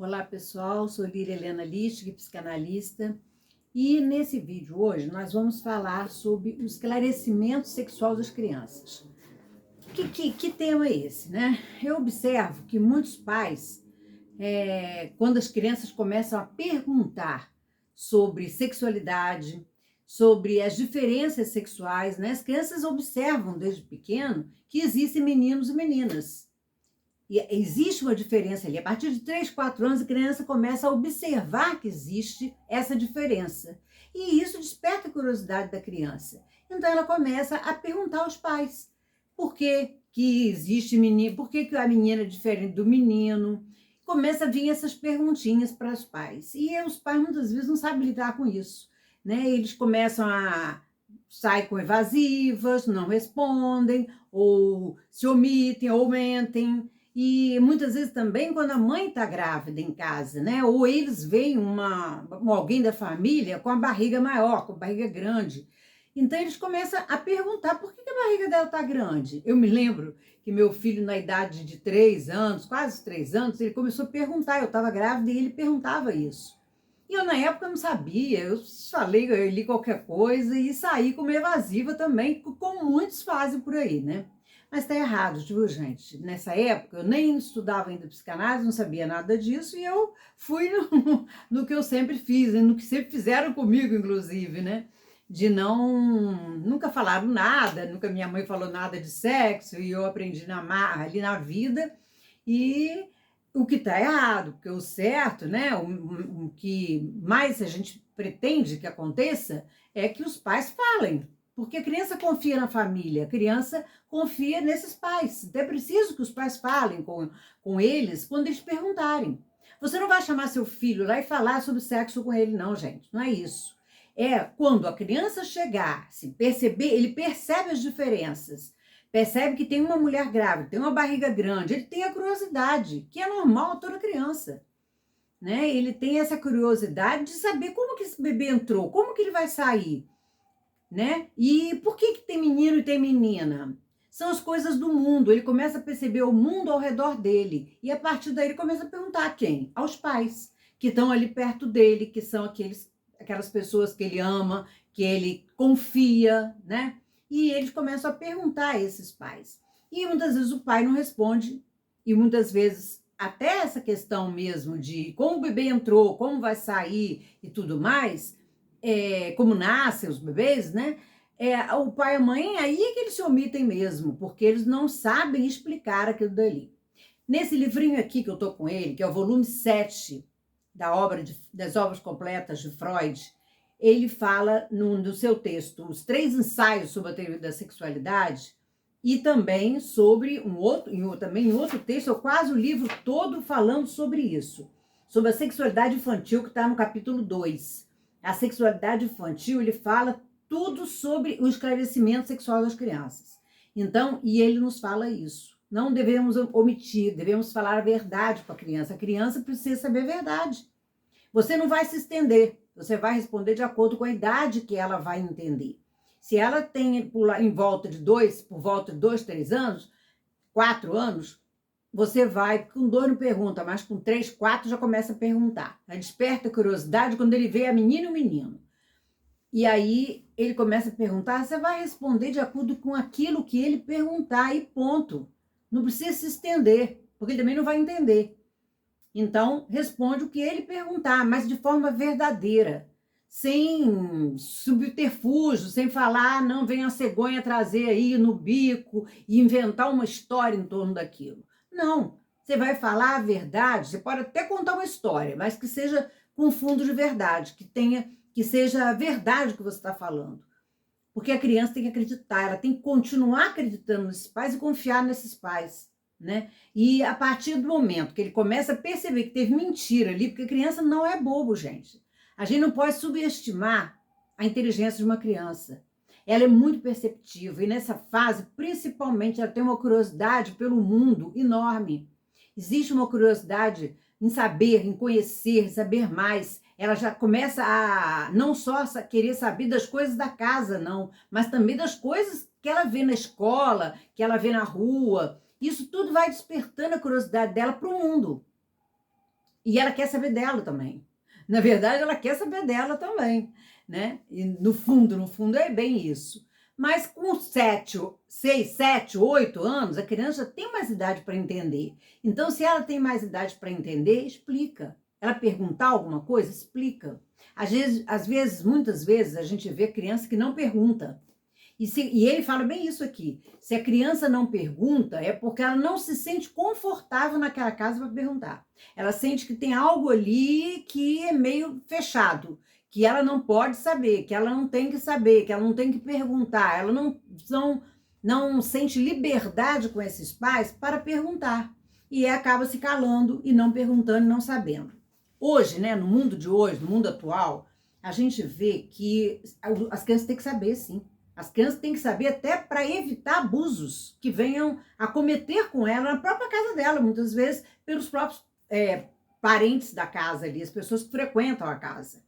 Olá pessoal, sou Líria Helena Lich, psicanalista, e nesse vídeo hoje nós vamos falar sobre o esclarecimento sexual das crianças. Que tema é esse, né? Eu observo que muitos pais, quando as crianças começam a perguntar sobre sexualidade, sobre as diferenças sexuais, né? As crianças observam desde pequeno que existem meninos e meninas. E existe uma diferença ali. A partir de 3, 4 anos, a criança começa a observar que existe essa diferença. E isso desperta a curiosidade da criança. Então, ela começa a perguntar aos pais por que existe menino, por que a menina é diferente do menino. Começa a vir essas perguntinhas para os pais. E os pais, muitas vezes, não sabem lidar com isso, né? Eles começam a sair com evasivas, não respondem, ou se omitem, ou mentem. E muitas vezes também quando a mãe está grávida em casa, né? Ou eles veem alguém da família com a barriga maior, com a barriga grande. Então eles começam a perguntar por que a barriga dela está grande. Eu me lembro que meu filho, na idade de 3 anos, quase 3 anos, ele começou a perguntar, eu estava grávida e ele perguntava isso. E eu na época não sabia, eu falei, eu li qualquer coisa e saí como evasiva também, como muitos fazem por aí, né? Mas tá errado, viu, gente? Nessa época, eu nem estudava ainda psicanálise, não sabia nada disso, e eu fui no que eu sempre fiz, no que sempre fizeram comigo, inclusive, né? De nunca falaram nada, nunca minha mãe falou nada de sexo, e eu aprendi na marra, ali na vida, e o que tá errado, porque o certo, né? O que mais a gente pretende que aconteça é que os pais falem, porque a criança confia na família, a criança confia nesses pais. Então é preciso que os pais falem com eles quando eles perguntarem. Você não vai chamar seu filho lá e falar sobre sexo com ele, não, gente. Não é isso. É quando a criança chegar, se perceber, ele percebe as diferenças. Percebe que tem uma mulher grávida, tem uma barriga grande, ele tem a curiosidade, que é normal a toda criança. Né? Ele tem essa curiosidade de saber como que esse bebê entrou, como que ele vai sair. Né? E por que tem menino e tem menina? São as coisas do mundo. Ele começa a perceber o mundo ao redor dele. E a partir daí ele começa a perguntar a quem? Aos pais, que estão ali perto dele, que são aquelas pessoas que ele ama, que ele confia, né? E eles começam a perguntar a esses pais. E muitas vezes o pai não responde, e muitas vezes até essa questão mesmo de como o bebê entrou, como vai sair e tudo mais, como nascem os bebês, né? O pai e a mãe, aí é que eles se omitem mesmo, porque eles não sabem explicar aquilo dali. Nesse livrinho aqui que eu tô com ele, que é o volume 7 das obras completas de Freud, ele fala no seu texto os 3 ensaios sobre a teoria da sexualidade e também sobre também em outro texto, eu quase o livro todo falando sobre isso, sobre a sexualidade infantil, que está no capítulo 2. A sexualidade infantil, ele fala tudo sobre o esclarecimento sexual das crianças. Então, e ele nos fala isso. Não devemos omitir, devemos falar a verdade para a criança. A criança precisa saber a verdade. Você não vai se estender, você vai responder de acordo com a idade que ela vai entender. Se ela tem por volta de 2, 3 anos, 4 anos, você vai, com 2 não pergunta, mas com 3, 4 já começa a perguntar. Aí desperta a curiosidade quando ele vê a menina e o menino. E aí ele começa a perguntar, você vai responder de acordo com aquilo que ele perguntar e ponto. Não precisa se estender, porque ele também não vai entender. Então, responde o que ele perguntar, mas de forma verdadeira, sem subterfúgio, sem falar, não, vem a cegonha trazer aí no bico e inventar uma história em torno daquilo. Não, você vai falar a verdade, você pode até contar uma história, mas que seja com fundo de verdade, que seja a verdade que você está falando. Porque a criança tem que acreditar, ela tem que continuar acreditando nesses pais e confiar nesses pais, né? E a partir do momento que ele começa a perceber que teve mentira ali, porque a criança não é bobo, gente. A gente não pode subestimar a inteligência de uma criança. Ela é muito perceptiva e nessa fase, principalmente, ela tem uma curiosidade pelo mundo enorme. Existe uma curiosidade em saber, em conhecer, em saber mais. Ela já começa a não só querer saber das coisas da casa, não, mas também das coisas que ela vê na escola, que ela vê na rua. Isso tudo vai despertando a curiosidade dela para o mundo. E ela quer saber dela também. Na verdade, ela quer saber dela também, né? E no fundo é bem isso. Mas com 6, 7, 8 anos, a criança tem mais idade para entender. Então, se ela tem mais idade para entender, explica. Ela perguntar alguma coisa, explica. Muitas vezes, a gente vê criança que não pergunta. E ele fala bem isso aqui. Se a criança não pergunta, é porque ela não se sente confortável naquela casa para perguntar. Ela sente que tem algo ali que é meio fechado, que ela não pode saber, que ela não tem que saber, que ela não tem que perguntar. Ela não sente liberdade com esses pais para perguntar. E acaba se calando e não perguntando e não sabendo. Hoje, né, no mundo de hoje, no mundo atual, a gente vê que as crianças têm que saber, sim. As crianças têm que saber até para evitar abusos que venham a cometer com ela na própria casa dela, muitas vezes pelos próprios parentes da casa ali, as pessoas que frequentam a casa.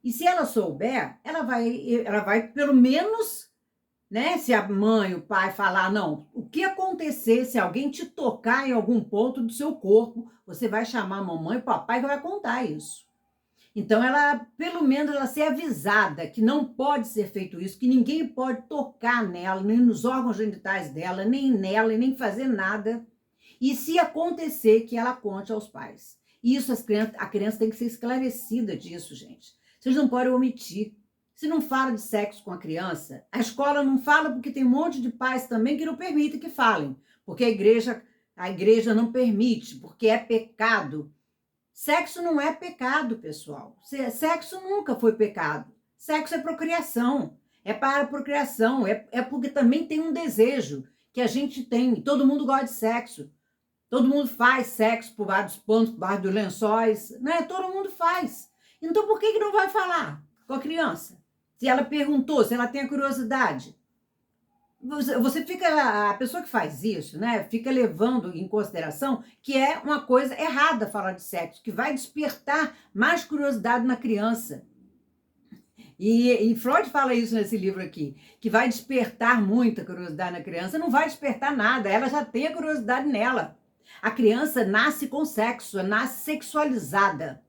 E se ela souber, ela vai pelo menos, né, se a mãe, o pai falar, não, o que acontecer se alguém te tocar em algum ponto do seu corpo, você vai chamar a mamãe e o papai que vai contar isso. Então, pelo menos, ela ser avisada que não pode ser feito isso, que ninguém pode tocar nela, nem nos órgãos genitais dela, nem nela, e nem fazer nada. E se acontecer, que ela conte aos pais. Isso, a criança tem que ser esclarecida disso, gente. Vocês não podem omitir. Se não fala de sexo com a criança, a escola não fala porque tem um monte de pais também que não permitem que falem. Porque a igreja não permite, porque é pecado. Sexo não é pecado, pessoal. Sexo nunca foi pecado. Sexo é procriação. É para procriação. É porque também tem um desejo que a gente tem. Todo mundo gosta de sexo. Todo mundo faz sexo por baixo dos panos, por baixo dos lençóis. Né? Todo mundo faz. Então, por que não vai falar com a criança? Se ela perguntou, se ela tem a curiosidade. A pessoa que faz isso, né, fica levando em consideração que é uma coisa errada falar de sexo, que vai despertar mais curiosidade na criança. E Freud fala isso nesse livro aqui, que vai despertar muita curiosidade na criança. Não vai despertar nada, ela já tem a curiosidade nela. A criança nasce com sexo, nasce sexualizada.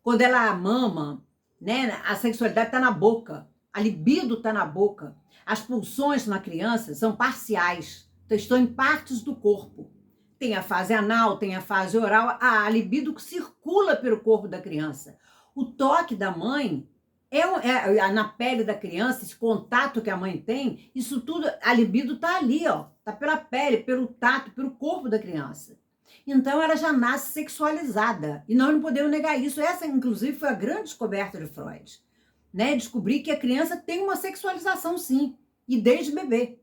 Quando ela mama, né, a sexualidade está na boca, a libido está na boca. As pulsões na criança são parciais, então estão em partes do corpo. Tem a fase anal, tem a fase oral, a libido que circula pelo corpo da criança. O toque da mãe na pele da criança, esse contato que a mãe tem, isso tudo, a libido está ali, ó, está pela pele, pelo tato, pelo corpo da criança. Então, ela já nasce sexualizada. E nós não podemos negar isso. Essa, inclusive, foi a grande descoberta de Freud. Né? Descobrir que a criança tem uma sexualização, sim. E desde bebê.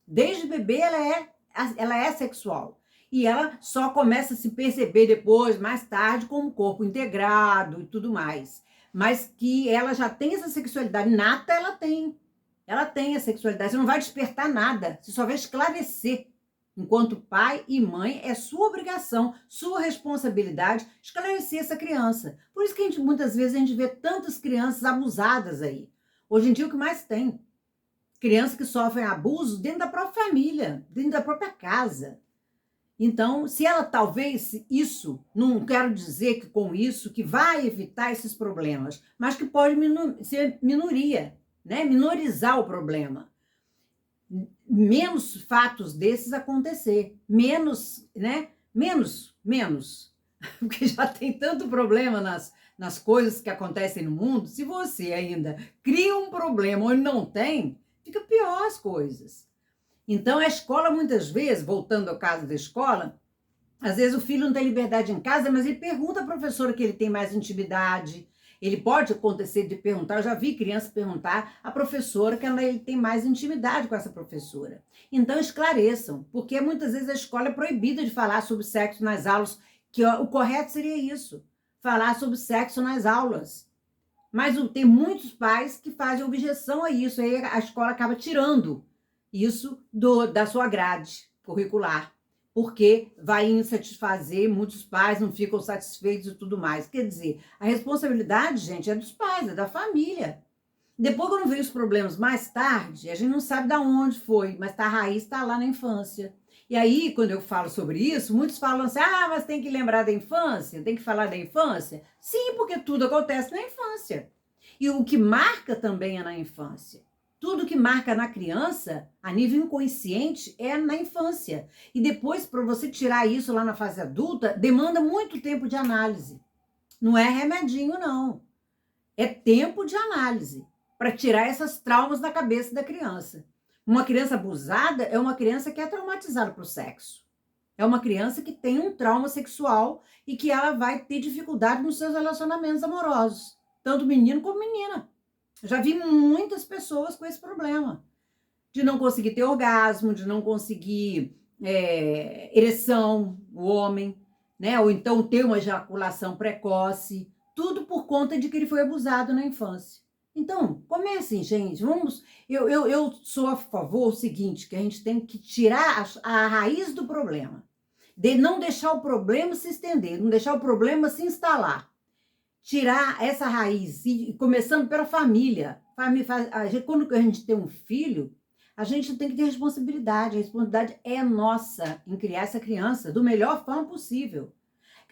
Desde bebê, ela é sexual. E ela só começa a se perceber depois, mais tarde, como corpo integrado e tudo mais. Mas que ela já tem essa sexualidade nata, ela tem. Ela tem a sexualidade. Você não vai despertar nada. Você só vai esclarecer. Enquanto pai e mãe, é sua obrigação, sua responsabilidade esclarecer essa criança. Por isso que muitas vezes a gente vê tantas crianças abusadas aí. Hoje em dia o que mais tem? Crianças que sofrem abuso dentro da própria família, dentro da própria casa. Então, se ela talvez isso, não quero dizer que com isso que vai evitar esses problemas, mas que pode ser minoria, né? Minorizar o problema. Menos fatos desses acontecer, menos, né? Menos, porque já tem tanto problema nas coisas que acontecem no mundo. Se você ainda cria um problema onde não tem, fica pior as coisas. Então, a escola, muitas vezes, voltando ao caso da escola, às vezes o filho não tem liberdade em casa, mas ele pergunta à professora que ele tem mais intimidade. Ele pode acontecer de perguntar, eu já vi criança perguntar à professora que ele tem mais intimidade com essa professora. Então esclareçam, porque muitas vezes a escola é proibida de falar sobre sexo nas aulas, que o correto seria isso, falar sobre sexo nas aulas. Mas tem muitos pais que fazem objeção a isso, aí a escola acaba tirando isso da sua grade curricular, porque vai insatisfazer, muitos pais não ficam satisfeitos e tudo mais. Quer dizer, a responsabilidade, gente, é dos pais, é da família. Depois, quando vem os problemas mais tarde, a gente não sabe de onde foi, mas a raiz está lá na infância. E aí, quando eu falo sobre isso, muitos falam assim, mas tem que lembrar da infância, tem que falar da infância. Sim, porque tudo acontece na infância. E o que marca também é na infância. Tudo que marca na criança, a nível inconsciente, é na infância. E depois, para você tirar isso lá na fase adulta, demanda muito tempo de análise. Não é remedinho, não. É tempo de análise para tirar essas traumas da cabeça da criança. Uma criança abusada é uma criança que é traumatizada para o sexo. É uma criança que tem um trauma sexual e que ela vai ter dificuldade nos seus relacionamentos amorosos, tanto menino como menina. Já vi muitas pessoas com esse problema, de não conseguir ter orgasmo, de não conseguir ereção, o homem, né? Ou então ter uma ejaculação precoce, tudo por conta de que ele foi abusado na infância. Então, comecem, gente, vamos... Eu sou a favor do seguinte, que a gente tem que tirar a raiz do problema, de não deixar o problema se estender, não deixar o problema se instalar. Tirar essa raiz, e começando pela família. Quando a gente tem um filho, a gente tem que ter responsabilidade. A responsabilidade é nossa em criar essa criança da melhor forma possível.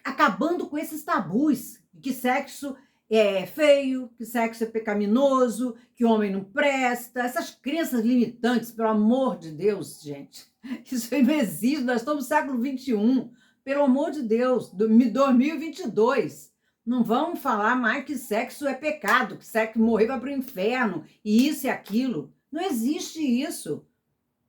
Acabando com esses tabus, que sexo é feio, que sexo é pecaminoso, que homem não presta. Essas crenças limitantes, pelo amor de Deus, gente. Isso aí não existe, nós estamos no século XXI. Pelo amor de Deus, 2022. Não vamos falar mais que sexo é pecado, que sexo morrer vai para o inferno, e isso e aquilo. Não existe isso.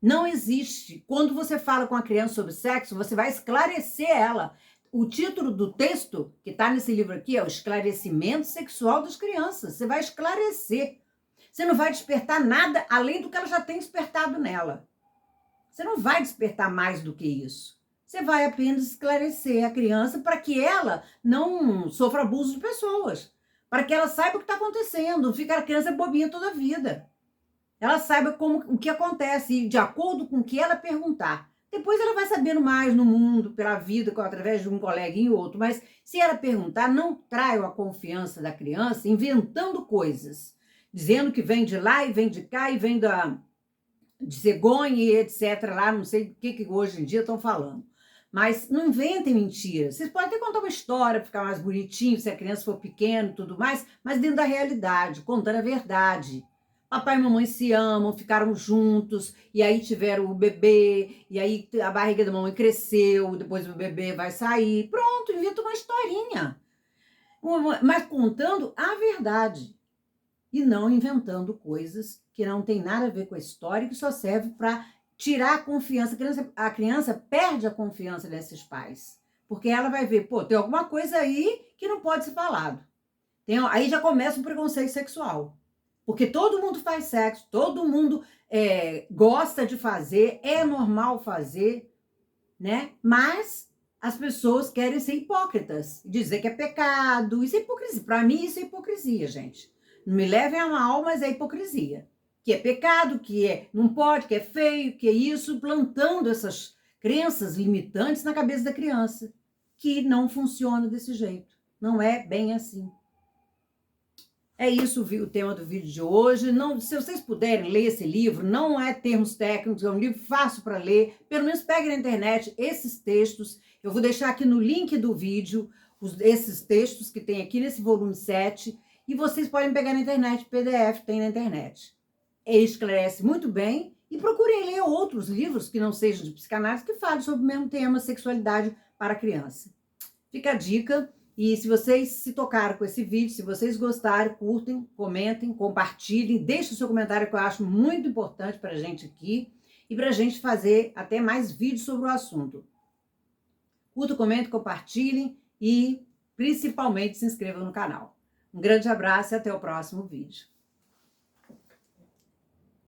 Não existe. Quando você fala com a criança sobre sexo, você vai esclarecer ela. O título do texto, que está nesse livro aqui, é o Esclarecimento Sexual das Crianças. Você vai esclarecer. Você não vai despertar nada além do que ela já tem despertado nela. Você não vai despertar mais do que isso. Você vai apenas esclarecer a criança para que ela não sofra abuso de pessoas, para que ela saiba o que está acontecendo, não fica a criança bobinha toda a vida. Ela saiba o que acontece, e de acordo com o que ela perguntar. Depois ela vai sabendo mais no mundo, pela vida, através de um coleguinha ou outro, mas se ela perguntar, não traiam a confiança da criança inventando coisas, dizendo que vem de lá e vem de cá e vem de cegonha e etc. Lá, não sei o que hoje em dia estão falando. Mas não inventem mentiras. Vocês podem até contar uma história para ficar mais bonitinho, se a criança for pequena e tudo mais, mas dentro da realidade, contando a verdade. Papai e mamãe se amam, ficaram juntos, e aí tiveram o bebê, e aí a barriga da mamãe cresceu, depois o bebê vai sair. Pronto, inventa uma historinha. Mas contando a verdade. E não inventando coisas que não tem nada a ver com a história, que só serve para tirar a confiança. A criança perde a confiança desses pais, porque ela vai ver, tem alguma coisa aí que não pode ser falado. Aí já começa o preconceito sexual, porque todo mundo faz sexo, todo mundo gosta de fazer, é normal fazer, né? Mas as pessoas querem ser hipócritas, dizer que é pecado. Isso é hipocrisia. Para mim, isso é hipocrisia, gente. Não me levem a mal, mas é hipocrisia. Que é pecado, não pode, que é feio, que é isso, plantando essas crenças limitantes na cabeça da criança, que não funciona desse jeito. Não é bem assim. É isso o tema do vídeo de hoje. Não, se vocês puderem ler esse livro, não é termos técnicos, é um livro fácil para ler. Pelo menos peguem na internet esses textos. Eu vou deixar aqui no link do vídeo esses textos que tem aqui nesse volume 7. E vocês podem pegar na internet, PDF tem na internet. Ele esclarece muito bem, e procurem ler outros livros que não sejam de psicanálise, que falem sobre o mesmo tema, sexualidade para a criança. Fica a dica, e se vocês se tocaram com esse vídeo, se vocês gostarem, curtem, comentem, compartilhem, deixem o seu comentário, que eu acho muito importante para a gente aqui, e para a gente fazer até mais vídeos sobre o assunto. Curtam, comentem, compartilhem, e principalmente se inscrevam no canal. Um grande abraço e até o próximo vídeo.